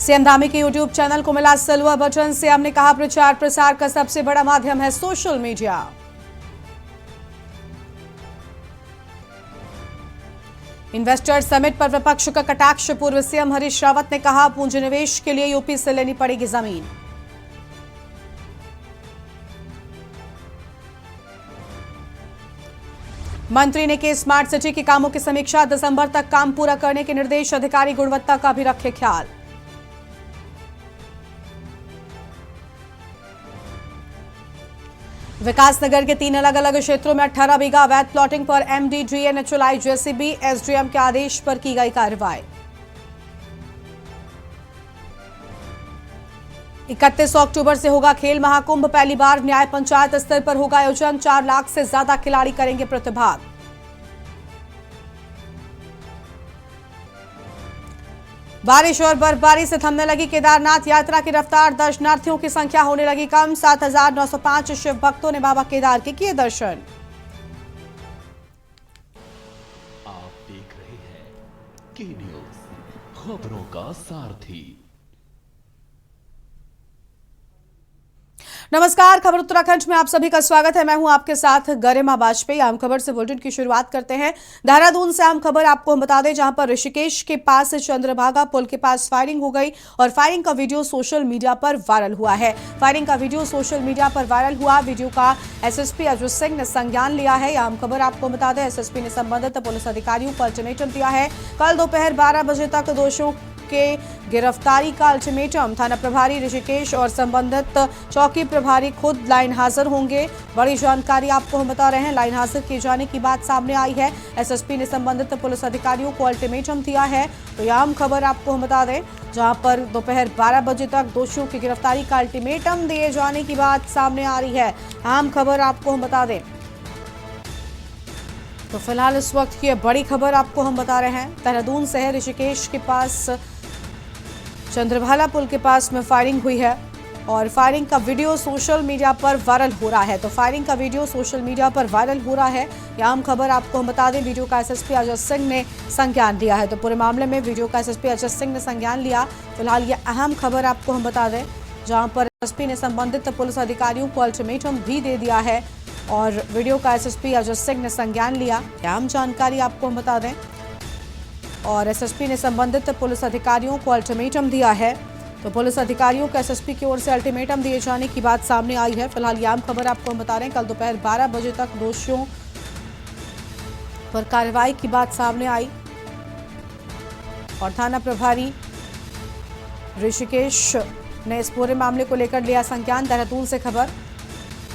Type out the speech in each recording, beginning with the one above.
CM Dhami के YouTube channel को मिला सिल्वर बटन। सीएम ने कहा प्रचार प्रसार का सबसे बड़ा माध्यम है सोशल मीडिया। इन्वेस्टर समिट पर विपक्ष का कटाक्ष। पूर्व सीएम हरीश रावत ने कहा पूंजी निवेश के लिए यूपी से लेनी पड़ेगी जमीन। मंत्री ने की स्मार्ट सिटी के कामों की समीक्षा। दिसंबर तक काम पूरा करने के निर्देश। अधिकारी गुणवत्ता का भी रखे ख्याल। विकासनगर के 3 अलग अलग क्षेत्रों में 18 बीघा अवैध प्लॉटिंग पर एमडी, डीएनएचएलआई, जेसीबी, एसडीएम के आदेश पर की गई कार्रवाई। 31 अक्टूबर से होगा खेल महाकुंभ। पहली बार न्याय पंचायत स्तर पर होगा आयोजन। 4 लाख से ज्यादा खिलाड़ी करेंगे प्रतिभाग। बारिश और बर्फबारी से थमने लगी केदारनाथ यात्रा की रफ्तार। दर्शनार्थियों की संख्या होने लगी कम। 7,905 शिव भक्तों ने बाबा केदार के किए दर्शन। आप देख रहे हैं के न्यूज़, खबरों का सारथी। नमस्कार, खबर उत्तराखंड में आप सभी का स्वागत है। मैं हूं आपके साथ गरिमा वाजपेयी। आम खबर से बुलेटिन की शुरुआत करते हैं। देहरादून से आम खबर आपको हम बता दें, जहां पर ऋषिकेश के पास चंद्रभागा पुल के पास फायरिंग हो गई और फायरिंग का वीडियो सोशल मीडिया पर वायरल हुआ है। फायरिंग का वीडियो सोशल मीडिया पर वायरल हुआ। वीडियो का एसएसपी अजय सिंह ने संज्ञान लिया है। आम खबर आपको बता दें, एसएसपी ने संबंधित पुलिस अधिकारियों को अल्टीमेटम दिया है। कल दोपहर 12 बजे तक दोषियों के गिरफ्तारी का अल्टीमेटम। थाना प्रभारी ऋषिकेश और संबंधित चौकी प्रभारी खुद लाइन हाजिर होंगे। बड़ी जानकारी आपको हम बता रहे हैं, लाइन हाजिर किए जाने की बात सामने आई है। एसएसपी ने संबंधित पुलिस अधिकारियों को अल्टीमेटम दिया है। तो यह आम खबर आपको हम बता दें, जहां पर दोपहर 12 बजे तक दोषियों की गिरफ्तारी का अल्टीमेटम दिए जाने की बात सामने आ रही है। आम खबर आपको हम बता दें। तो फिलहाल इस वक्त की बड़ी खबर आपको हम बता रहे हैं, देहरादून से है। ऋषिकेश के पास चंद्रभागा पुल के पास में फायरिंग हुई है और फायरिंग का वीडियो सोशल मीडिया पर वायरल हो रहा है। तो फायरिंग का वीडियो सोशल मीडिया पर वायरल हो रहा है। यह आम खबर आपको हम बता दें। वीडियो का एसएसपी अजय सिंह ने संज्ञान लिया है। तो पूरे मामले में वीडियो का एसएसपी अजय सिंह ने संज्ञान लिया। फिलहाल यह अहम खबर आपको हम बता दें, जहां पर एसएसपी ने संबंधित पुलिस अधिकारियों को अल्टीमेटम भी दे दिया है और वीडियो का एसएसपी अजय सिंह ने संज्ञान लिया। अहम जानकारी आपको हम बता दें। और एसएसपी ने संबंधित पुलिस अधिकारियों को अल्टीमेटम दिया है। तो पुलिस अधिकारियों को एसएसपी की ओर से अल्टीमेटम दिए जाने की बात सामने आई है। फिलहाल ये आम खबर आपको हम बता रहे हैं, कल दोपहर 12 बजे तक दोषियों पर कार्रवाई की बात सामने आई और थाना प्रभारी ऋषिकेश ने इस पूरे मामले को लेकर लिया संज्ञान। देहरादून से खबर।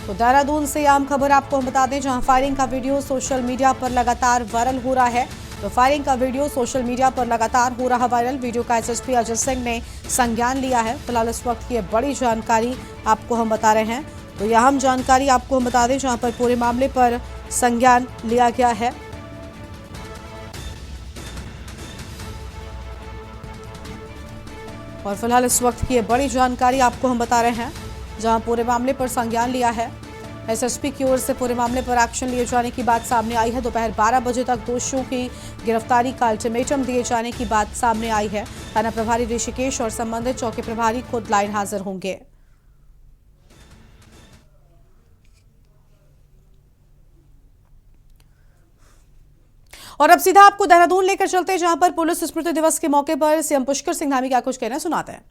तो देहरादून से आम खबर आपको हम बता दें, जहां फायरिंग का वीडियो सोशल मीडिया पर लगातार वायरल हो रहा है। तो फायरिंग का वीडियो सोशल मीडिया पर लगातार हो रहा वायरल। वीडियो का एसएसपी अजय सिंह ने संज्ञान लिया है। फिलहाल इस वक्त की बड़ी जानकारी आपको हम बता रहे हैं। तो यह अहम जानकारी आपको हम बता दें, जहां पर पूरे मामले पर संज्ञान लिया गया है। और फिलहाल इस वक्त की बड़ी जानकारी आपको हम बता रहे हैं, जहां पूरे मामले पर संज्ञान लिया है। एसएसपी की ओर से पूरे मामले पर एक्शन लिए जाने की बात सामने आई है। दोपहर 12 बजे तक दोषियों की गिरफ्तारी का अल्टीमेटम दिए जाने की बात सामने आई है। थाना प्रभारी ऋषिकेश और संबंधित चौकी प्रभारी खुद लाइन हाजिर होंगे। और अब सीधा आपको देहरादून लेकर चलते हैं, जहां पर पुलिस स्मृति दिवस के मौके पर सीएम पुष्कर सिंह धामी क्या कुछ कहना है, सुनाते हैं।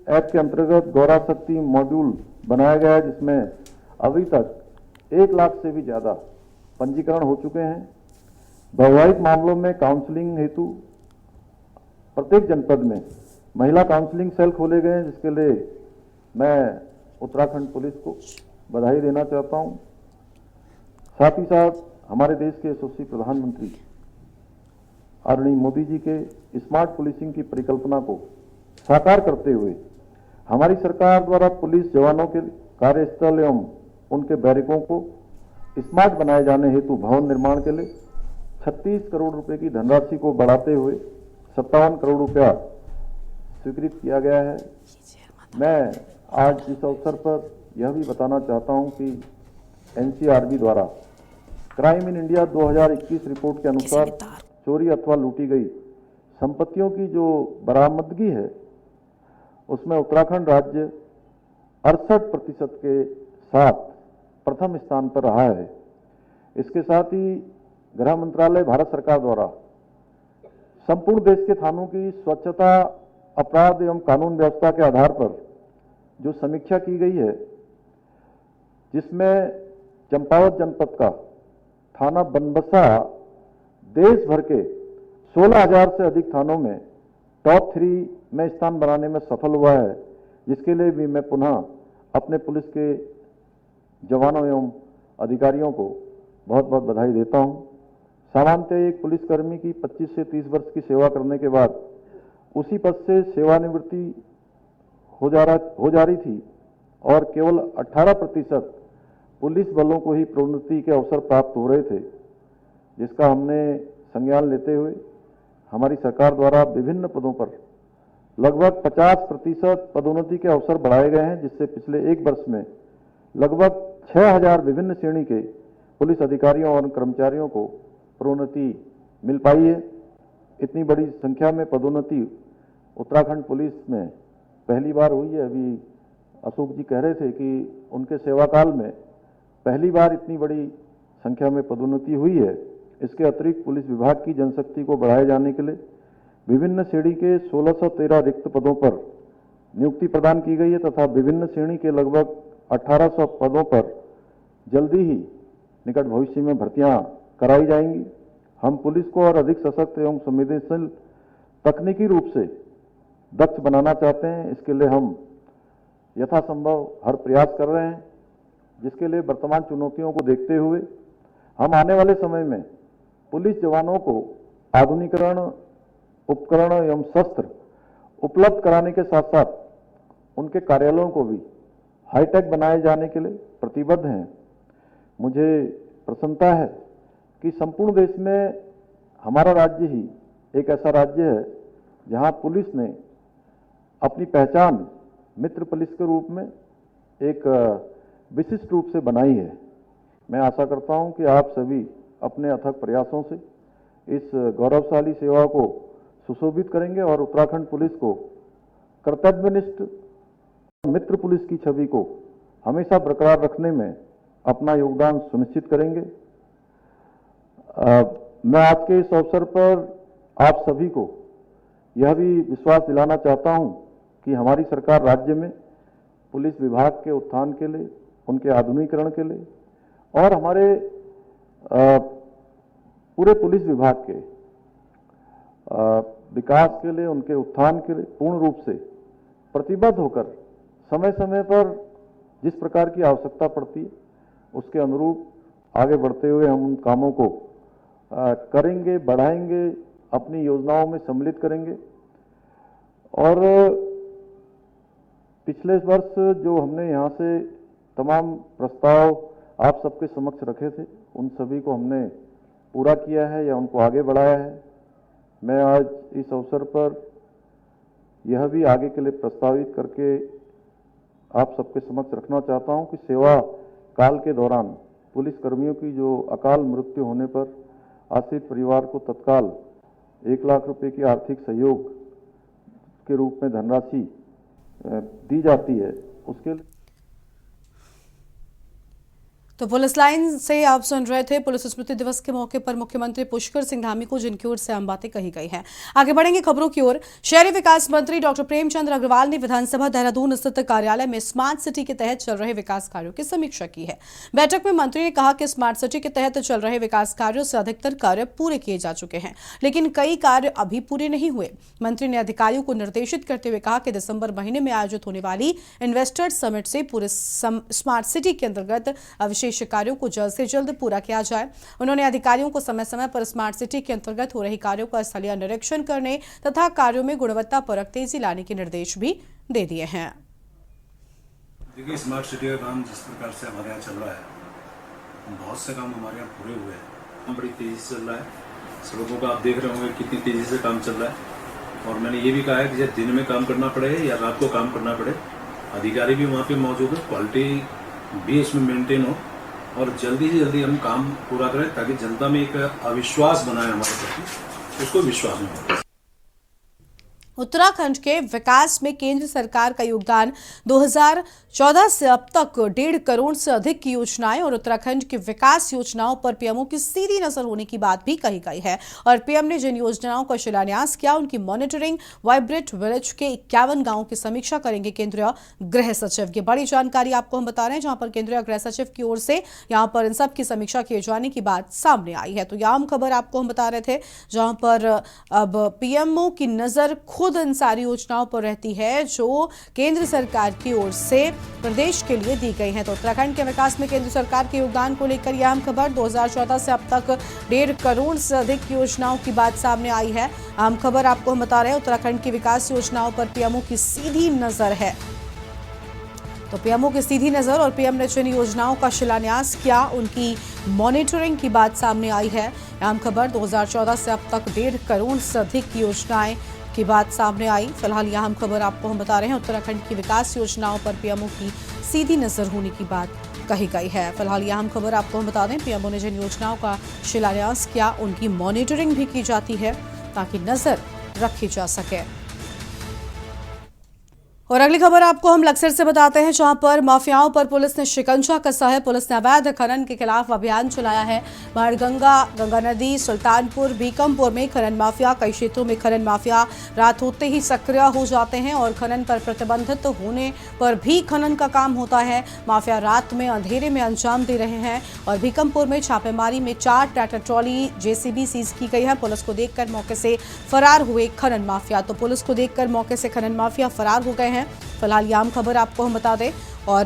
एक्ट के अंतर्गत गौरा शक्ति मॉड्यूल बनाया गया है, जिसमें अभी तक 1 लाख से भी ज्यादा पंजीकरण हो चुके हैं। वैवाहिक मामलों में काउंसलिंग हेतु प्रत्येक जनपद में महिला काउंसलिंग सेल खोले गए हैं, जिसके लिए मैं उत्तराखंड पुलिस को बधाई देना चाहता हूं। साथ ही साथ हमारे देश के यशस्वी प्रधानमंत्री आदरणीय मोदी जी के स्मार्ट पुलिसिंग की परिकल्पना को साकार करते हुए हमारी सरकार द्वारा पुलिस जवानों के कार्यस्थल एवं उनके बैरकों को स्मार्ट बनाए जाने हेतु भवन निर्माण के लिए 36 करोड़ रुपए की धनराशि को बढ़ाते हुए 57 करोड़ रुपया स्वीकृत किया गया है। मैं आज इस अवसर पर यह भी बताना चाहता हूं कि एनसीआरबी द्वारा क्राइम इन इंडिया 2021 रिपोर्ट के अनुसार चोरी अथवा लूटी गई संपत्तियों की जो बरामदगी है उसमें उत्तराखंड राज्य 68% के साथ प्रथम स्थान पर रहा है। इसके साथ ही गृह मंत्रालय भारत सरकार द्वारा संपूर्ण देश के थानों की स्वच्छता, अपराध एवं कानून व्यवस्था के आधार पर जो समीक्षा की गई है, जिसमें चंपावत जनपद का थाना बनबसा देश भर के 16,000 से अधिक थानों में टॉप 3 में स्थान बनाने में सफल हुआ है, जिसके लिए भी मैं पुनः अपने पुलिस के जवानों एवं अधिकारियों को बहुत बहुत बधाई देता हूं। सामान्यतः एक पुलिसकर्मी की 25 से 30 वर्ष की सेवा करने के बाद उसी पद से सेवानिवृत्ति हो जा रही थी और केवल 18% पुलिस बलों को ही प्रोन्नति के अवसर प्राप्त हो रहे थे, जिसका हमने संज्ञान लेते हुए हमारी सरकार द्वारा विभिन्न पदों पर लगभग 50% पदोन्नति के अवसर बढ़ाए गए हैं, जिससे पिछले एक वर्ष में लगभग 6,000 विभिन्न श्रेणी के पुलिस अधिकारियों और कर्मचारियों को प्रोन्नति मिल पाई है। इतनी बड़ी संख्या में पदोन्नति उत्तराखंड पुलिस में पहली बार हुई है। अभी अशोक जी कह रहे थे कि उनके सेवा काल में पहली बार इतनी बड़ी संख्या में पदोन्नति हुई है। इसके अतिरिक्त पुलिस विभाग की जनशक्ति को बढ़ाए जाने के लिए विभिन्न श्रेणी के 1613 रिक्त पदों पर नियुक्ति प्रदान की गई है तथा विभिन्न श्रेणी के लगभग 1800 पदों पर जल्दी ही निकट भविष्य में भर्तियां कराई जाएंगी। हम पुलिस को और अधिक सशक्त एवं संवेदनशील तकनीकी रूप से दक्ष बनाना चाहते हैं। इसके लिए हम यथासंभव हर प्रयास कर रहे हैं, जिसके लिए वर्तमान चुनौतियों को देखते हुए हम आने वाले समय में पुलिस जवानों को आधुनिकीकरण, उपकरण एवं शस्त्र उपलब्ध कराने के साथ साथ उनके कार्यालयों को भी हाईटेक बनाए जाने के लिए प्रतिबद्ध हैं। मुझे प्रसन्नता है कि संपूर्ण देश में हमारा राज्य ही एक ऐसा राज्य है जहां पुलिस ने अपनी पहचान मित्र पुलिस के रूप में एक विशिष्ट रूप से बनाई है। मैं आशा करता हूं कि आप सभी अपने अथक प्रयासों से इस गौरवशाली सेवा को सुशोभित करेंगे और उत्तराखंड पुलिस को कर्तव्यनिष्ठ मित्र पुलिस की छवि को हमेशा बरकरार रखने में अपना योगदान सुनिश्चित करेंगे। मैं आज के इस अवसर पर आप सभी को यह भी विश्वास दिलाना चाहता हूं कि हमारी सरकार राज्य में पुलिस विभाग के उत्थान के लिए, उनके आधुनिकीकरण के लिए और हमारे पूरे पुलिस विभाग के विकास के लिए, उनके उत्थान के लिए पूर्ण रूप से प्रतिबद्ध होकर समय समय पर जिस प्रकार की आवश्यकता पड़ती है उसके अनुरूप आगे बढ़ते हुए हम उन कामों को करेंगे, बढ़ाएंगे, अपनी योजनाओं में सम्मिलित करेंगे। और पिछले वर्ष जो हमने यहाँ से तमाम प्रस्ताव आप सबके समक्ष रखे थे, उन सभी को हमने पूरा किया है या उनको आगे बढ़ाया है। मैं आज इस अवसर पर यह भी आगे के लिए प्रस्तावित करके आप सबके समक्ष रखना चाहता हूं कि सेवा काल के दौरान पुलिस कर्मियों की जो अकाल मृत्यु होने पर आश्रित परिवार को तत्काल 1 लाख रुपए की आर्थिक सहयोग के रूप में धनराशि दी जाती है, उसके लिए तो पुलिस लाइन से आप सुन रहे थे। पुलिस स्मृति दिवस के मौके पर मुख्यमंत्री पुष्कर सिंह धामी को जिनकी ओर से आम बातें कही गई हैं। आगे बढ़ेंगे खबरों की ओर। शहरी विकास मंत्री डॉक्टर प्रेमचंद अग्रवाल ने विधानसभा देहरादून स्थित कार्यालय में स्मार्ट सिटी के तहत चल रहे विकास कार्यों की समीक्षा की है। बैठक में मंत्री ने कहा कि स्मार्ट सिटी के तहत चल रहे विकास कार्यों से अधिकतर कार्य पूरे किए जा चुके हैं, लेकिन कई कार्य अभी पूरे नहीं हुए। मंत्री ने अधिकारियों को निर्देशित करते हुए कहा कि दिसंबर महीने में आयोजित होने वाली इन्वेस्टर्स समिट से पूरे स्मार्ट सिटी के अंतर्गत शेष कार्यों को जल्द से जल्द पूरा किया जाए। उन्होंने अधिकारियों को समय समय पर स्मार्ट सिटी के अंतर्गत हो रही कार्यों का स्थलीय निरीक्षण करने तथा कार्यों में गुणवत्तापरक तेजी लाने के निर्देश भी दे दिए हैं। देखिए, स्मार्ट सिटी का काम जिस प्रकार से हमारे यहाँ चल रहा है, बहुत से काम हमारे यहाँ पूरे हुए हैं, बड़ी तेजी से चल रहा है। सड़कों का आप देख रहे होंगे कितनी तेजी से काम चल रहा है। और मैंने ये भी कहा है कि जब दिन में काम करना पड़े या रात को काम करना पड़े, अधिकारी भी वहाँ पे मौजूद है, क्वालिटी भी इसमें मेंटेन हो और जल्दी से जल्दी हम काम पूरा करें ताकि जनता में एक अविश्वास बनाए हमारे प्रति, उसको विश्वास में हो। उत्तराखंड के विकास में केंद्र सरकार का योगदान 2014 से अब तक 1.5 करोड़ से अधिक की योजनाएं और उत्तराखंड की विकास योजनाओं पर पीएमओ की सीधी नजर होने की बात भी कही गई है। और पीएम ने जिन योजनाओं का शिलान्यास किया उनकी मॉनिटरिंग वाइब्रेंट विलेज के 51 गांवों की समीक्षा करेंगे केंद्रीय गृह सचिव। ये बड़ी जानकारी आपको हम बता रहे हैं, जहां पर केंद्रीय गृह सचिव की ओर से यहां पर इन सब की समीक्षा किए जाने की बात सामने आई है। तो यह आम खबर आपको हम बता रहे थे, जहां पर अब पीएमओ की नजर खुद इन सारी योजनाओं पर रहती है जो केंद्र सरकार की ओर से प्रदेश के लिए दी गई है। तो उत्तराखंड के विकास में केंद्र सरकार के योगदान को लेकर यह अहम खबर 2014 से अब तक 1.5 करोड़ से अधिक योजनाओं की बात सामने आई है। अहम खबर आपको हम बता रहे हैं, उत्तराखंड की विकास योजनाओं पर पीएमओ की सीधी नजर है। तो पीएमओ की सीधी नजर और पीएम ने जिन योजनाओं का शिलान्यास किया उनकी मॉनिटरिंग की बात सामने आई है। अहम खबर 2014 से अब तक 1.5 करोड़ से अधिक योजनाएं की बात सामने आई। फिलहाल यह अहम खबर आपको हम बता रहे हैं, उत्तराखंड की विकास योजनाओं पर पीएमओ की सीधी नजर होने की बात कही गई है। फिलहाल यह अहम खबर आपको हम बता दें, पीएमओ ने जिन योजनाओं का शिलान्यास किया उनकी मॉनिटरिंग भी की जाती है ताकि नजर रखी जा सके। और अगली खबर आपको हम लक्सर से बताते हैं, जहां पर माफियाओं पर पुलिस ने शिकंजा कसा है। पुलिस ने अवैध खनन के खिलाफ अभियान चलाया है। बाणगंगा, गंगा नदी, सुल्तानपुर, बीकमपुर में खनन माफिया, कई क्षेत्रों में खनन माफिया रात होते ही सक्रिय हो जाते हैं और खनन पर प्रतिबंधित होने पर भी खनन का काम होता है। माफिया रात में अंधेरे में अंजाम दे रहे हैं। और बीकमपुर में छापेमारी में 4 ट्रैक्टर ट्रॉली जेसीबी सीज की गई है। पुलिस को देखकर मौके से फरार हुए खनन माफिया। तो पुलिस को देखकर मौके से खनन माफिया फरार हो गए हैं। फिलहाल यह आम खबर आपको हम बता दें, और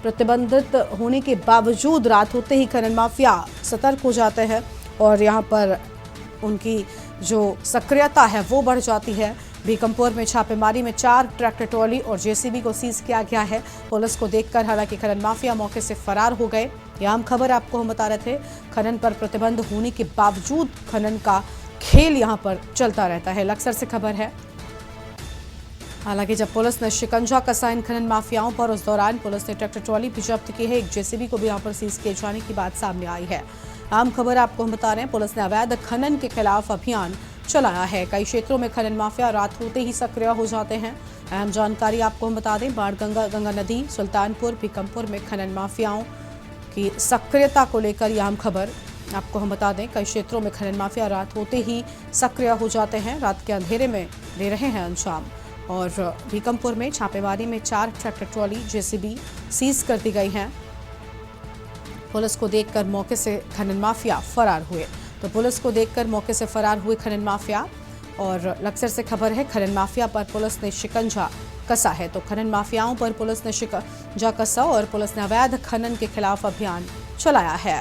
प्रतिबंधित होने के बावजूद रात होते ही खनन माफिया सतर्क हो जाते हैं और यहां पर उनकी जो सक्रियता है वो बढ़ जाती है। बीकमपुर में छापेमारी में 4 ट्रैक्टर ट्रॉली और जेसीबी को सीज किया गया है। पुलिस को देखकर हालांकि खनन माफिया मौके से फरार हो गए। यह आम खबर आपको हम बता रहे थे, खनन पर प्रतिबंध होने के बावजूद खनन का खेल यहां पर चलता रहता है। लक्सर से खबर है। हालांकि जब पुलिस ने शिकंजा कसा इन खनन माफियाओं पर, उस दौरान पुलिस ने ट्रैक्टर ट्रॉली भी जब्त की है। एक जेसीबी को भी यहां पर सीज किए जाने की बात सामने आई है। आम खबर आपको हम बता रहे हैं, पुलिस ने अवैध खनन के खिलाफ अभियान चलाया है। कई क्षेत्रों में खनन माफिया रात होते ही सक्रिय हो जाते हैं। अहम जानकारी आपको हम बता दें, बाणगंगा, गंगा नदी, सुल्तानपुर, बीकमपुर में खनन माफियाओं की सक्रियता को लेकर यह अहम खबर आपको हम बता दें। कई क्षेत्रों में खनन माफिया रात होते ही सक्रिय हो जाते हैं, रात के अंधेरे में दे रहे हैं अंजाम। और बीकमपुर में छापेमारी में 4 ट्रैक्टर ट्रॉली जेसीबी सीज कर दी गई हैं। पुलिस को देखकर मौके से खनन माफिया फरार हुए। तो पुलिस को देखकर मौके से फरार हुए खनन माफिया। और लक्सर से खबर है, खनन माफिया पर पुलिस ने शिकंजा कसा है। तो खनन माफियाओं पर पुलिस ने शिकंजा कसा और पुलिस ने अवैध खनन के खिलाफ अभियान चलाया है।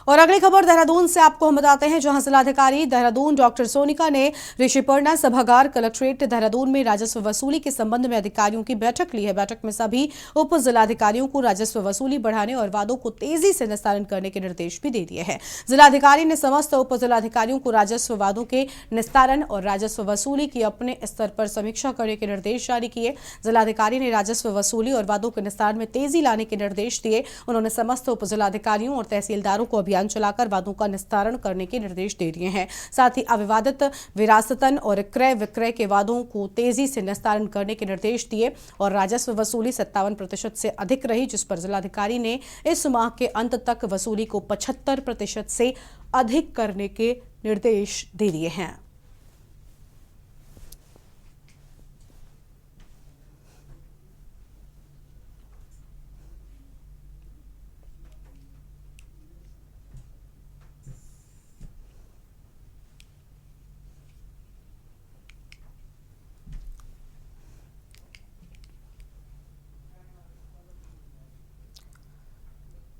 और अगली खबर देहरादून से आपको हम बताते हैं, जहां जिलाधिकारी देहरादून डॉक्टर सोनिका ने ऋषिपर्णा सभागार कलेक्ट्रेट देहरादून में राजस्व वसूली के संबंध में अधिकारियों की बैठक ली है। बैठक में सभी उप जिलाधिकारियों को राजस्व वसूली बढ़ाने और वादों को तेजी से निस्तारण करने के निर्देश भी दे दिए हैं। जिलाधिकारी ने समस्त उप जिलाधिकारियों को राजस्व वादों के निस्तारण और राजस्व वसूली की अपने स्तर पर समीक्षा करने के निर्देश जारी किए। जिलाधिकारी ने राजस्व वसूली और वादों के निस्तारण में तेजी लाने के निर्देश दिए। उन्होंने समस्त उप जिलाधिकारियों और तहसीलदारों को अभियान चलाकर वादों का निस्तारण करने के निर्देश दे दिए हैं। साथ ही अविवादित विरासतन और क्रय विक्रय के वादों को तेजी से निस्तारण करने के निर्देश दिए। और राजस्व वसूली 57% से अधिक रही, जिस पर जिलाधिकारी ने इस माह के अंत तक वसूली को 75% से अधिक करने के निर्देश दे दिए हैं।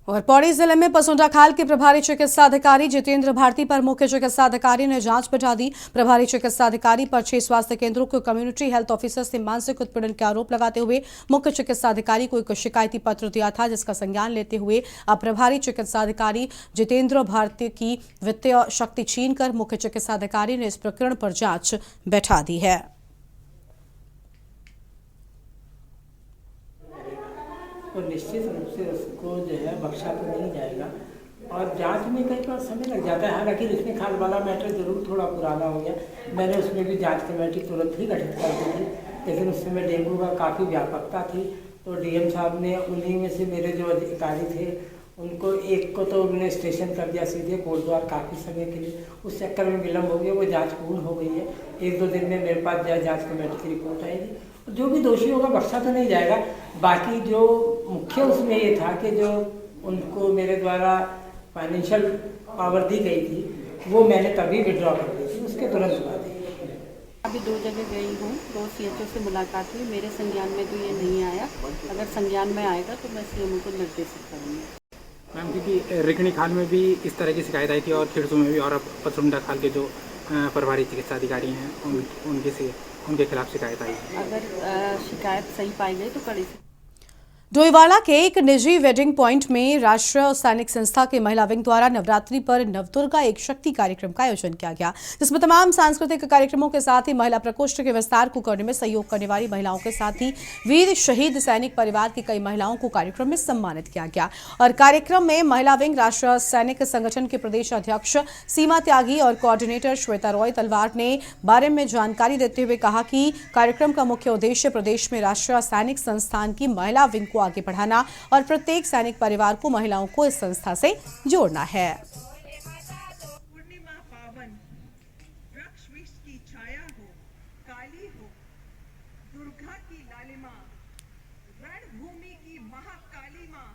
और पौड़ी जिले में पसोंडा खाल के प्रभारी चिकित्सा अधिकारी जितेंद्र भारती पर मुख्य चिकित्सा अधिकारी ने जांच बढ़ा दी। प्रभारी चिकित्सा अधिकारी पर 6 स्वास्थ्य केंद्रों के कम्युनिटी हेल्थ ऑफिसर से मानसिक उत्पीड़न के आरोप लगाते हुए मुख्य चिकित्सा अधिकारी को एक शिकायती पत्र दिया था, जिसका संज्ञान लेते हुए अब प्रभारी चिकित्सा अधिकारी जितेंद्र भारती की वित्तीय शक्ति छीनकर मुख्य चिकित्सा अधिकारी ने इस प्रकरण पर जांच बैठा दी है। और निश्चित रूप से उसको जो है बख्शा तो नहीं जाएगा और जांच में कई बार समय लग जाता है। हालांकि इसमें खाल वाला मैटर जरूर थोड़ा पुराना हो गया, मैंने उसमें भी जांच कमेटी तुरंत ही गठित कर दी थी, लेकिन उस समय डेंगू का काफ़ी व्यापकता थी, तो डीएम साहब ने उन्हीं में से मेरे जो अधिकारी थे उनको एक को तो उन्होंने स्टेशन कर दिया सीधे कोटद्वार काफ़ी समय के लिए, उस चक्कर में विलम्ब हो गया। वो जांच पूर्ण हो गई है, 1-2 दिन में मेरे पास जांच कमेटी की रिपोर्ट आएगी। जो भी दोषी होगा बख्शा तो नहीं जाएगा। बाकी जो मुख्य उसमें ये था कि जो उनको मेरे द्वारा फाइनेंशियल पावर दी गई थी वो मैंने तभी विड्रॉ कर दी थी, उसके तुरंत बाद। अभी 2 जगह गई हूँ, 2 सीएचओ से मुलाकात हुई, मेरे संज्ञान में तो ये नहीं आया, अगर संज्ञान में आएगा तो मैं सीएमओ को निर्देशित करूँगी। मैम क्योंकि रिकनी खाल में भी इस तरह की शिकायत आई थी और खिरसू में भी, और अब पसरुंडा खाल के जो प्रभारी चिकित्सा अधिकारी हैं उनके खिलाफ शिकायत आई है। अगर शिकायत सही पाई गई तो कड़ी से। डोईवाला के एक निजी वेडिंग पॉइंट में राष्ट्रीय सैनिक संस्था के महिला विंग द्वारा नवरात्रि पर नवदुर्गा एक शक्ति कार्यक्रम का आयोजन किया गया, जिसमें तमाम सांस्कृतिक कार्यक्रमों के साथ ही महिला प्रकोष्ठ के विस्तार को करने में सहयोग करने वाली महिलाओं के साथ ही वीर शहीद सैनिक परिवार की कई महिलाओं को कार्यक्रम में सम्मानित किया गया। और कार्यक्रम में महिला विंग राष्ट्रीय सैनिक संगठन के प्रदेश अध्यक्ष सीमा त्यागी और कोऑर्डिनेटर श्वेता रॉय तलवार ने बारे में जानकारी देते हुए कहा कि कार्यक्रम का मुख्य उद्देश्य प्रदेश में राष्ट्रीय सैनिक संस्थान की महिला विंग को आगे बढ़ाना और प्रत्येक सैनिक परिवार को महिलाओं को इस संस्था से जोड़ना है। पूर्णिमा पावन, वृक्ष विष की छाया हो, काली हो, दुर्गा की लालिमा, रणभूमि की महाकाली मां।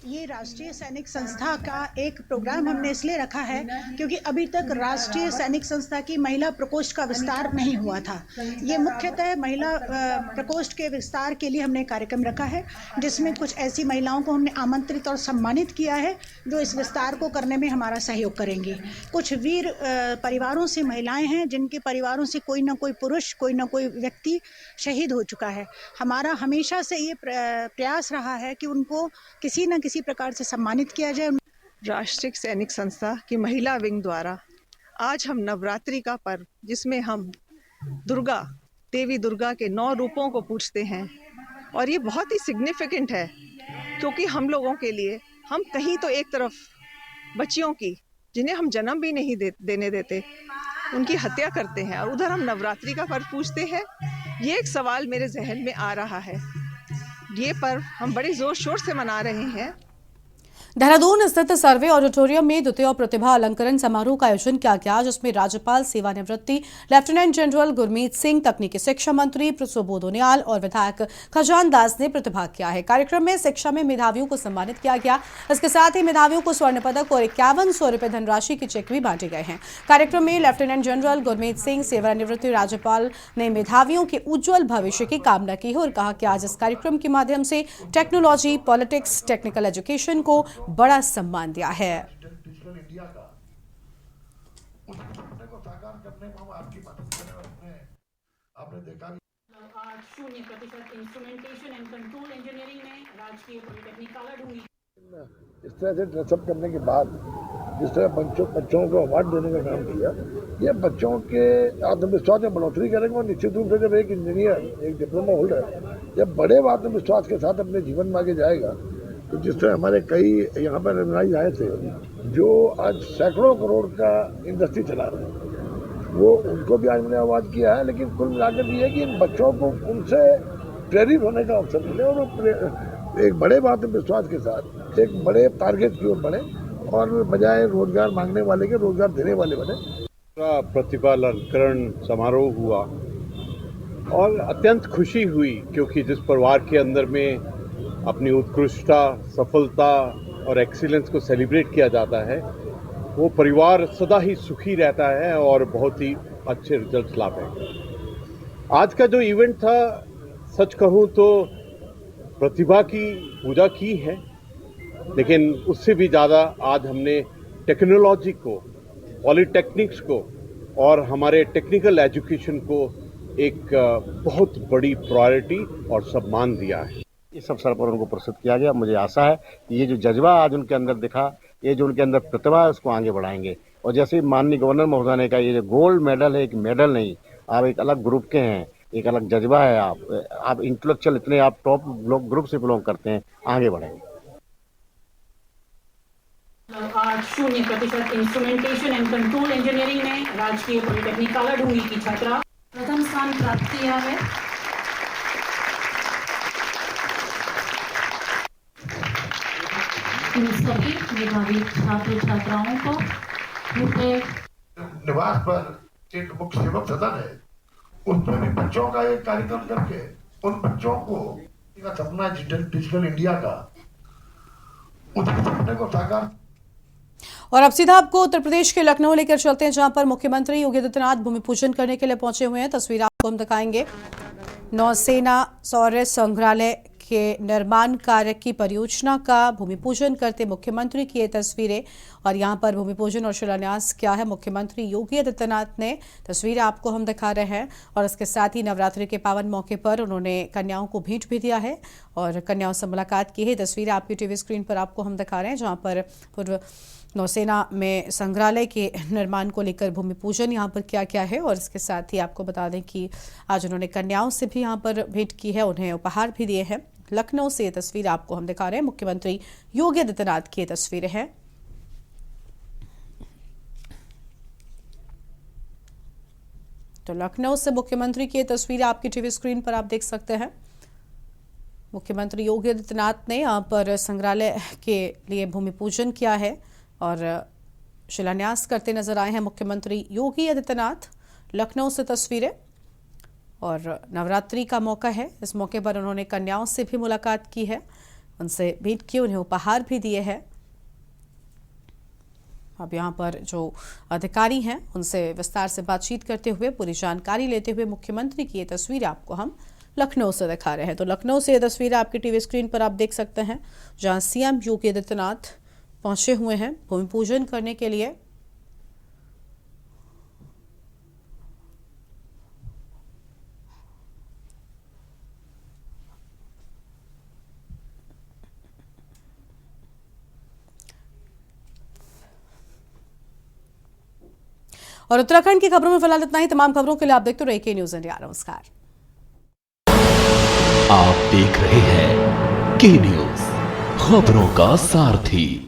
ये राष्ट्रीय सैनिक संस्था का एक प्रोग्राम हमने इसलिए रखा है क्योंकि अभी तक राष्ट्रीय सैनिक संस्था की महिला प्रकोष्ठ का विस्तार नहीं हुआ था। ये मुख्यतः महिला प्रकोष्ठ के विस्तार के लिए हमने कार्यक्रम रखा है, जिसमें कुछ ऐसी महिलाओं को हमने आमंत्रित और सम्मानित किया है जो इस विस्तार को करने में हमारा सहयोग करेंगी। कुछ वीर परिवारों से महिलाएं हैं जिनके परिवारों से कोई ना कोई पुरुष, कोई ना कोई व्यक्ति शहीद हो चुका है। हमारा हमेशा से ये प्रयास रहा है कि उनको किसी न किसी प्रकार से सम्मानित किया जाए। राष्ट्रीय सैनिक संस्था की महिला विंग द्वारा आज हम नवरात्रि का पर्व, जिसमें हम दुर्गा देवी दुर्गा के 9 रूपों को पूजते हैं, और ये बहुत ही सिग्निफिकेंट है क्योंकि हम लोगों के लिए, हम कहीं तो एक तरफ बच्चियों की जिन्हें हम जन्म भी नहीं देने देते, उनकी हत्या करते हैं, और उधर हम नवरात्रि का पर्व पूजते हैं। ये एक सवाल मेरे जहन में आ रहा है। ये पर्व हम बड़े जोर शोर से मना रहे हैं। देहरादून स्थित सर्वे ऑडिटोरियम में द्वितीय प्रतिभा अलंकरण समारोह का आयोजन किया गया, जिसमें राज्यपाल सेवानिवृत्ति लेफ्टिनेंट जनरल गुरमीत सिंह, तकनीकी शिक्षा मंत्री प्रसुबोध उनियाल और विधायक खजान दास ने प्रतिभाग किया है। कार्यक्रम में शिक्षा में मेधावियों को सम्मानित किया गया। इसके साथ ही मेधावियों को स्वर्ण पदक और 5100 रुपए धनराशि के चेक भी बांटे गए हैं। कार्यक्रम में लेफ्टिनेंट जनरल गुरमीत सिंह, सेवानिवृत्ति राज्यपाल ने मेधावियों के उज्जवल भविष्य की कामना की है और कहा कि आज इस कार्यक्रम के माध्यम से टेक्नोलॉजी, पॉलिटिक्स, टेक्निकल एजुकेशन को बड़ा सम्मान दिया है। इस तरह से ड्रेसअप करने के बाद जिस तरह बच्चों को अवार्ड देने का काम किया, ये बच्चों के आत्मविश्वास में बढ़ोतरी करेगा। और निश्चित रूप से जब एक इंजीनियर, एक डिप्लोमा होल्डर जब बड़े आत्मविश्वास के साथ अपने जीवन में आगे जाएगा, तो जिस तरह हमारे कई यहाँ पर एमएनआई आए थे जो आज सैकड़ों करोड़ का इंडस्ट्री चला रहे हैं, वो उनको भी आज मैंने अवार्ड किया है। लेकिन कुल मिलाकर ये है कि इन बच्चों को उनसे प्रेरित होने का अवसर मिले और वो एक बड़े आत्मविश्वास के साथ एक बड़े टारगेट की ओर बढ़े और बजाय रोजगार मांगने वाले के रोजगार देने वाले बने। प्रतिभा अलंकरण समारोह हुआ और अत्यंत खुशी हुई, क्योंकि जिस परिवार के अंदर में अपनी उत्कृष्टता, सफलता और एक्सीलेंस को सेलिब्रेट किया जाता है, वो परिवार सदा ही सुखी रहता है और बहुत ही अच्छे रिजल्ट लाता है। आज का जो इवेंट था, सच कहूँ तो प्रतिभा की पूजा की है, लेकिन उससे भी ज़्यादा आज हमने टेक्नोलॉजी को, पॉलिटेक्निक्स को और हमारे टेक्निकल एजुकेशन को एक बहुत बड़ी प्रायोरिटी और सम्मान दिया है। इस अवसर पर उनको पुरस्कृत किया गया। मुझे आशा है कि ये जो जज्बा आज उनके अंदर दिखा, ये जो उनके अंदर प्रतिभा है, उसको आगे बढ़ाएंगे। और जैसे माननीय गवर्नर महोदय ने कहा, ये जो गोल्ड मेडल है, एक मेडल नहीं, आप एक अलग ग्रुप के हैं, एक अलग जज्बा है। आप इंटेलेक्चुअल इतने आप टॉप ग्रुप से बिलोंग करते हैं, आगे बढ़ेंगे। 0% इंस्ट्रूमेंटेशन एंड कंट्रोल इंजीनियरिंग में राजकीय पॉलिटेक्निक कालाढूंगी की छात्रा प्रथम स्थान प्राप्त किया है। इन सभी मेधावी छात्र छात्राओं को निवास पर एक मुख्य सेवक सदन है, उसमें भी बच्चों का एक कार्यक्रम करके उन बच्चों को सपना डिजिटल इंडिया का उस सपने को साकार। और अब सीधा आपको उत्तर प्रदेश के लखनऊ लेकर चलते हैं, जहां पर मुख्यमंत्री योगी आदित्यनाथ भूमि पूजन करने के लिए पहुंचे हुए हैं। तस्वीर आपको हम दिखाएंगे। नौसेना शौर्य संग्रहालय के निर्माण कार्य की परियोजना का भूमि पूजन करते मुख्यमंत्री की ये तस्वीरें। और यहां पर भूमि पूजन और शिलान्यास क्या है, मुख्यमंत्री योगी आदित्यनाथ ने तस्वीरें आपको हम दिखा रहे हैं। और इसके साथ ही नवरात्रि के पावन मौके पर उन्होंने कन्याओं को भेंट भी दिया है और कन्याओं से मुलाकात की है। तस्वीरें आपकी टीवी स्क्रीन पर आपको हम दिखा रहे हैं, जहाँ पर पूर्व नौसेना में संग्रहालय के निर्माण को लेकर भूमि पूजन यहाँ पर क्या क्या है। और इसके साथ ही आपको बता दें कि आज उन्होंने कन्याओं से भी यहाँ पर भेंट की है, उन्हें उपहार भी दिए हैं। लखनऊ से ये तस्वीर आपको हम दिखा रहे हैं, मुख्यमंत्री योगी आदित्यनाथ की ये तस्वीरें हैं। तो लखनऊ से मुख्यमंत्री की ये तस्वीर आपकी टीवी स्क्रीन पर आप देख सकते हैं। मुख्यमंत्री योगी आदित्यनाथ ने यहाँ पर संग्रहालय के लिए भूमि पूजन किया है और शिलान्यास करते नजर आए हैं मुख्यमंत्री योगी आदित्यनाथ। लखनऊ से तस्वीरें, और नवरात्रि का मौका है, इस मौके पर उन्होंने कन्याओं से भी मुलाकात की है, उनसे भेंट की, उन्हें उपहार भी दिए हैं। अब यहाँ पर जो अधिकारी हैं उनसे विस्तार से बातचीत करते हुए पूरी जानकारी लेते हुए मुख्यमंत्री की ये तस्वीर आपको हम लखनऊ से दिखा रहे हैं। तो लखनऊ से ये तस्वीर आपकी टीवी स्क्रीन पर आप देख सकते हैं, जहाँ सीएम योगी आदित्यनाथ पहुंचे हुए हैं भूमि पूजन करने के लिए। और उत्तराखंड की खबरों में फिलहाल इतना ही। तमाम खबरों के लिए आप देखते रहिए के न्यूज़ इंडिया। नमस्कार। आप देख रहे हैं के न्यूज़, खबरों का सारथी।